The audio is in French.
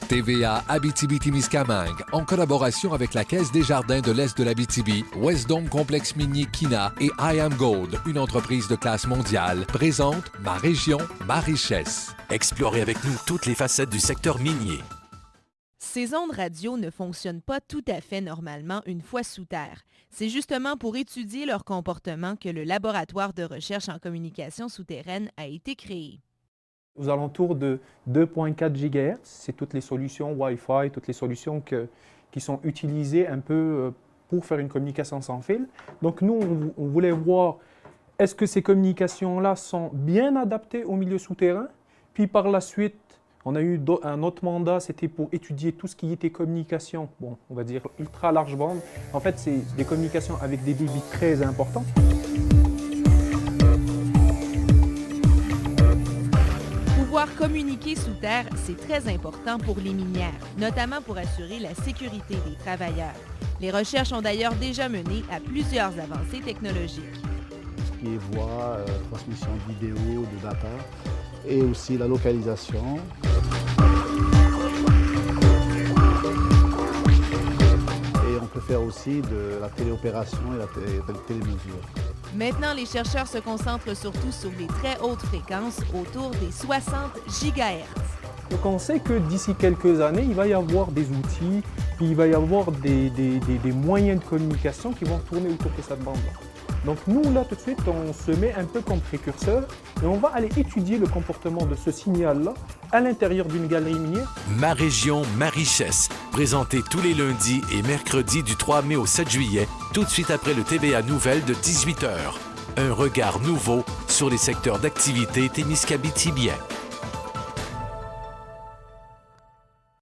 TVA Abitibi-Témiscamingue, en collaboration avec la Caisse des Jardins de l'Est de l'Abitibi, Westdome Complexe Minier Kina et I Am Gold, une entreprise de classe mondiale, présente Ma région, ma richesse. Explorez avec nous toutes les facettes du secteur minier. Ces ondes radio ne fonctionnent pas tout à fait normalement une fois sous terre. C'est justement pour étudier leur comportement que le laboratoire de recherche en communication souterraine a été créé. Aux alentours de 2,4 GHz, c'est toutes les solutions Wi-Fi, toutes les solutions qui sont utilisées un peu pour faire une communication sans fil. Donc nous, on voulait voir, est-ce que ces communications-là sont bien adaptées au milieu souterrain? Puis par la suite, on a eu un autre mandat, c'était pour étudier tout ce qui était communication, bon, on va dire ultra large bande. En fait, c'est des communications avec des débits très importants. Pouvoir communiquer sous terre, c'est très important pour les minières, notamment pour assurer la sécurité des travailleurs. Les recherches ont d'ailleurs déjà mené à plusieurs avancées technologiques. Ce qui est voix, transmission vidéo, de data, et aussi la localisation. Et on peut faire aussi de la téléopération et la télémesure. Maintenant, les chercheurs se concentrent surtout sur les très hautes fréquences, autour des 60 GHz. Donc on sait que d'ici quelques années, il va y avoir des outils, puis il va y avoir des moyens de communication qui vont tourner autour de cette bande-là. Donc nous, là, tout de suite, on se met un peu comme précurseur et on va aller étudier le comportement de ce signal-là à l'intérieur d'une galerie minière. Ma région, ma richesse, présenté tous les lundis et mercredis du 3 mai au 7 juillet, tout de suite après le TVA Nouvelles de 18h. Un regard nouveau sur les secteurs d'activité témiscabitibiens.